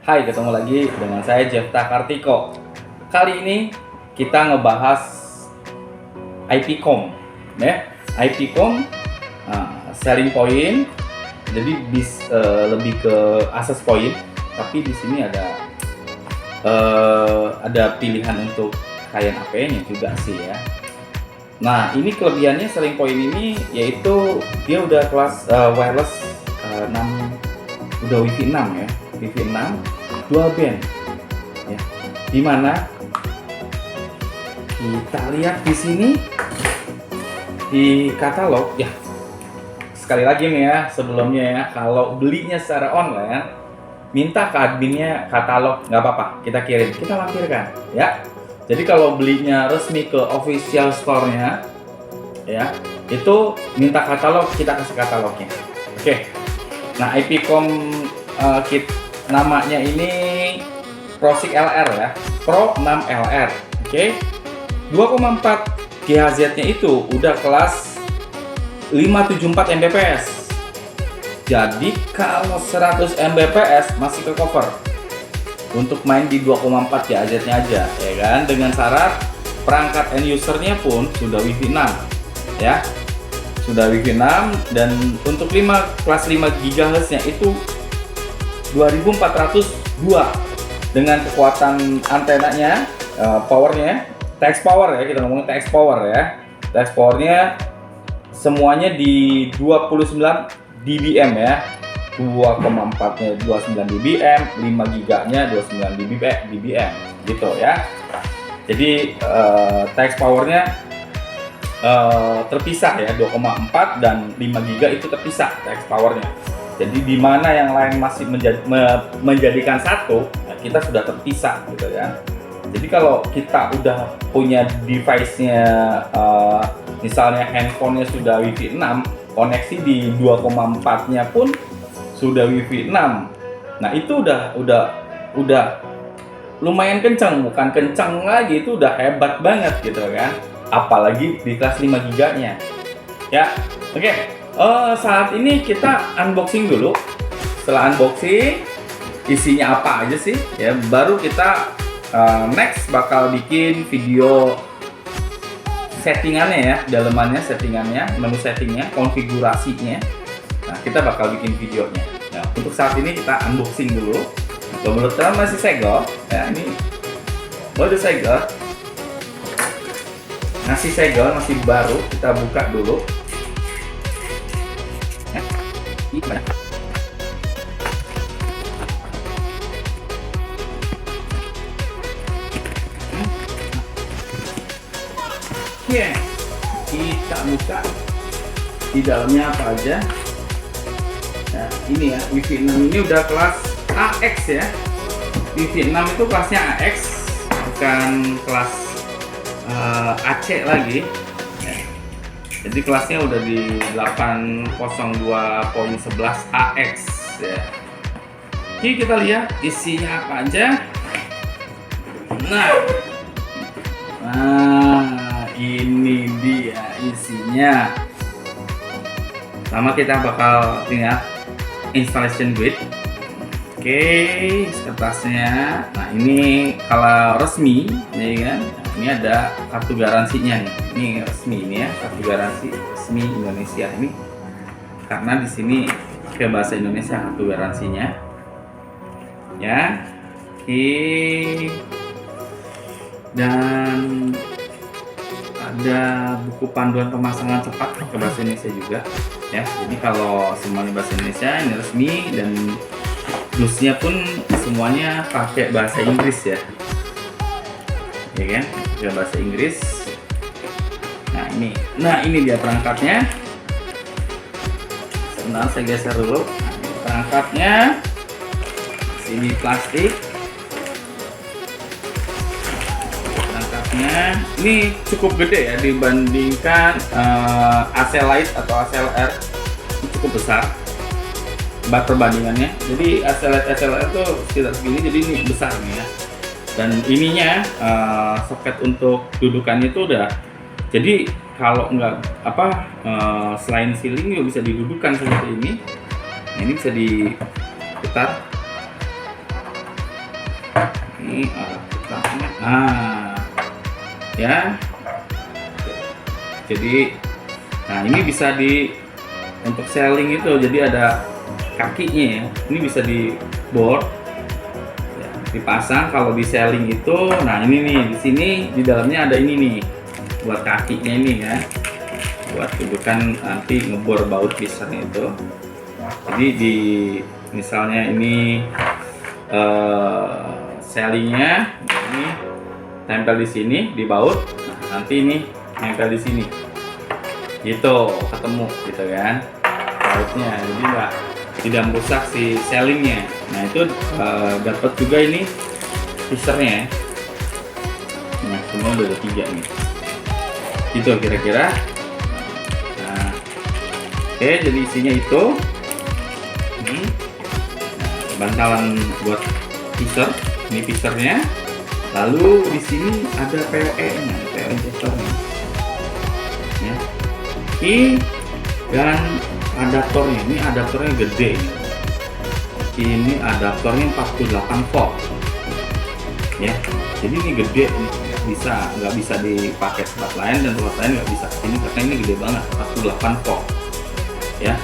Hai, ketemu lagi dengan saya Jefta Kartiko. Kali ini kita ngebahas IPcom, ya. IPcom, selling point. Jadi lebih ke access point, tapi di sini ada pilihan untuk klien AP-nya juga sih ya. Nah, ini kelebihannya selling point ini yaitu dia udah kelas wireless 6, udah Wi-Fi 6 ya. Wi-Fi 6 dual band ya. Dimana kita lihat di sini di katalog ya. Sekali lagi nih ya, sebelumnya ya, kalau belinya secara online minta ke adminnya katalog, nggak apa-apa, kita kirim, kita lampirkan ya. Jadi kalau belinya resmi ke official store-nya ya, itu minta katalog, kita kasih katalognya. Oke. Nah, IPcom kit namanya ini ProSiC LR ya, Pro 6 LR. Oke. 2,4 GHz-nya itu udah kelas 574 Mbps. Jadi kalau 100 Mbps masih ke cover untuk main di 2,4 GHz-nya aja ya kan, dengan syarat perangkat end usernya pun sudah Wi-Fi 6 ya. Sudah Wi-Fi 6 dan untuk kelas 5 GHz-nya itu 2402 dengan kekuatan antenanya, powernya, TX power ya, kita ngomongin TX power ya. TX powernya semuanya di 29 dBm ya. 2,4-nya 29 dBm, 5 GB-nya 29 dBm gitu ya. Jadi TX powernya terpisah ya, 2,4 dan 5 GB itu terpisah TX powernya. Jadi di mana yang lain masih menjadikan satu, ya kita sudah terpisah gitu ya. Jadi kalau kita udah punya device-nya, misalnya handphonenya sudah Wi-Fi 6, koneksi di 2,4-nya pun sudah Wi-Fi 6. Nah itu udah lumayan kencang, bukan kencang lagi, itu udah hebat banget gitu kan. Apalagi di kelas 5 GB-nya. Ya, oke. Saat ini kita unboxing dulu. Setelah unboxing, isinya apa aja sih? Ya, baru kita next bakal bikin video settingannya ya, dalemannya, settingannya, menu settingnya, konfigurasinya. Nah, kita bakal bikin videonya. Nah, untuk saat ini kita unboxing dulu. Menurut kalian masih segel, ya ini baru segel. Masih segel, masih baru, kita buka dulu. Gimana? Oke, kita buka di dalamnya apa aja. Nah, ini ya, Wi-Fi 6 ini udah kelas AX ya. Wi-Fi 6 itu kelasnya AX, bukan kelas AC lagi. Jadi kelasnya udah di 802.11 AX ya. Oke, kita lihat isinya apa aja. Nah, ini dia isinya. Pertama kita bakal lihat installation guide. Oke, kertasnya. Nah, ini kalau resmi ya kan. Ini ada kartu garansinya nih. Ini resmi ini ya, kartu garansi resmi Indonesia ini. Karena di sini pakai bahasa Indonesia kartu garansinya. Ya. Oke. Dan ada buku panduan pemasangan cepat pakai bahasa Indonesia juga ya. Jadi kalau semuanya bahasa Indonesia ini resmi, dan dusnya pun semuanya pakai bahasa Inggris ya. Ya kan, pakai bahasa Inggris. Nah ini dia perangkatnya. Sebentar saya geser dulu. Nah, ini perangkatnya. Sini plastik. Perangkatnya ini cukup gede ya dibandingkan AC Lite atau AC LR. Ini cukup besar perbandingannya. Jadi AC Lite AC LR itu sekitar segini, jadi ini besar nih ya. Dan ininya soket untuk dudukannya itu udah, jadi kalau nggak selain ceiling juga bisa didudukan seperti ini. Nah, ini bisa diputar Ini arah putarnya. Nah, ya. Jadi, nah ini bisa untuk selling itu, jadi ada kakinya ya. Ini bisa di board, ya, dipasang. Kalau di selling itu, nah ini nih di sini di dalamnya ada ini nih buat kakinya ini ya, buat tunjukkan nanti ngebor baut pisarnya itu. Jadi misalnya ini sellingnya ini tempel di sini di baut, nah, nanti ini nempel di sini gitu, ketemu gitu kan bautnya, jadi tidak merusak si sellingnya. Nah itu dapat juga ini pisarnya. Nah semua udah ada 3 nih gitu kira-kira. Nah, oke, jadi isinya itu ini bantalan buat pisar, ini pisarnya. Lalu di sini ada POE-nya, POE injektornya, ya. Ini dan adaptornya, ini adaptornya gede. Ini adaptornya 48 volt, ya. Jadi ini gede, nggak bisa dipakai tempat lain dan tempat lain nggak bisa. Ini karena ini gede banget, 48 volt, ya.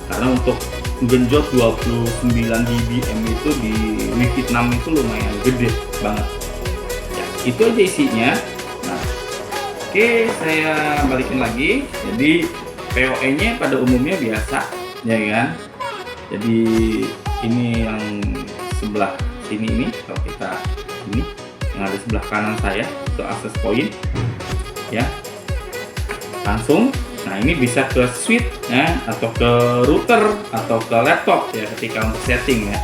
Karena untuk genjot 29 dBm itu di Wi-Fi 6 itu lumayan gede banget. Itu aja isinya. Nah, oke, saya balikin lagi. Jadi POE-nya pada umumnya biasa, ya kan? Jadi ini yang sebelah sini ini, kalau kita ini yang ada sebelah kanan saya itu access point, ya. Langsung. Nah ini bisa ke switch ya, atau ke router atau ke laptop ya ketika untuk setting ya.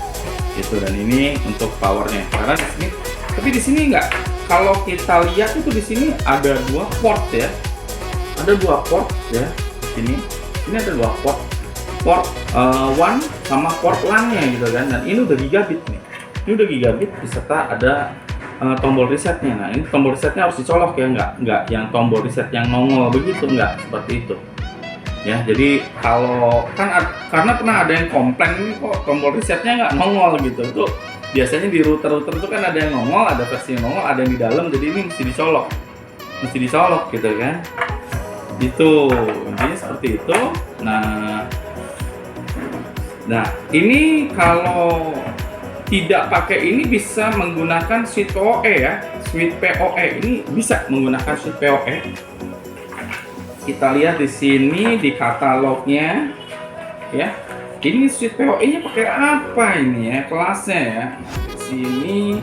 Gitu, dan ini untuk powernya. Karena di sini, tapi di sini enggak. Kalau kita lihat itu di sini ada 2 port ya, ada 2 port ya di sini. Ini ada 2 port, port WAN sama port LAN-nya gitu kan. Dan ini udah gigabit nih, ini udah gigabit beserta ada tombol resetnya. Nah ini tombol resetnya harus dicolok ya, nggak yang tombol reset yang nongol begitu, nggak seperti itu ya. Jadi kalau kan karena pernah ada yang komplain ini kok tombol resetnya nggak nongol gitu. Itu biasanya di router-router itu kan ada yang nongol, ada versi yang nongol, ada yang di dalam. Jadi ini mesti dicolok gitu kan. Itu intinya seperti itu. Nah ini kalau tidak pakai ini bisa menggunakan switch PoE ya. Switch PoE ini bisa menggunakan switch PoE. Kita lihat di sini di katalognya ya. Ini switch PoE-nya pakai apa ini ya, kelasnya ya. Di sini.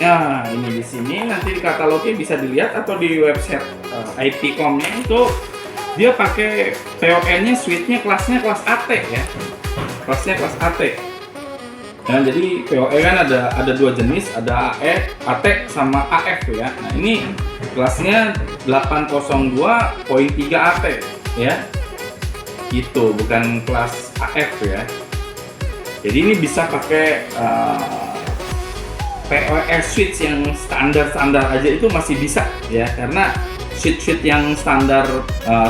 Nah, ini di sini nanti di katalognya bisa dilihat atau di website IPcom-nya itu dia pakai PoE-nya switch-nya kelasnya kelas AT ya. Kelasnya kelas AT. Nah, jadi PoE kan ada 2 jenis, ada AT sama AF ya. Nah, ini kelasnya 802.3 AT ya. Itu bukan kelas AF ya. Jadi ini bisa pakai PoE switch yang standar aja itu masih bisa ya, karena switch yang standar,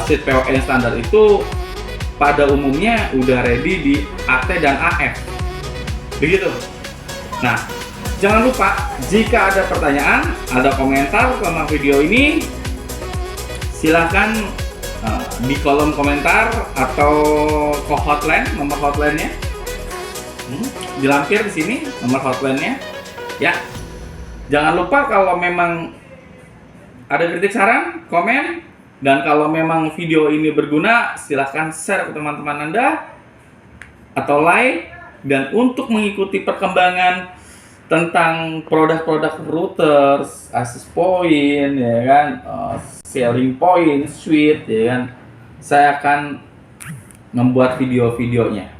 switch PoE yang standar itu pada umumnya udah ready di AT dan AF begitu. Nah jangan lupa jika ada pertanyaan, ada komentar tentang video ini, silahkan di kolom komentar atau ke hotline, nomor hotline-nya dilampir di sini nomor hotline-nya ya. Jangan lupa kalau memang ada kritik, saran, komen, dan kalau memang video ini berguna silahkan share ke teman-teman Anda atau like. Dan untuk mengikuti perkembangan tentang produk-produk routers, access point ya kan, selling point, switch ya kan, saya akan membuat video-videonya.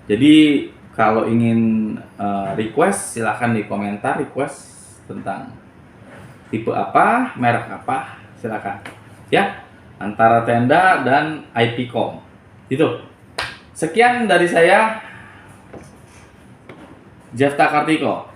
Jadi kalau ingin request silahkan di komentar, request tentang tipe apa, merek apa, silahkan ya, antara tenda dan IPcom itu. Sekian dari saya, Jefta Kartiko.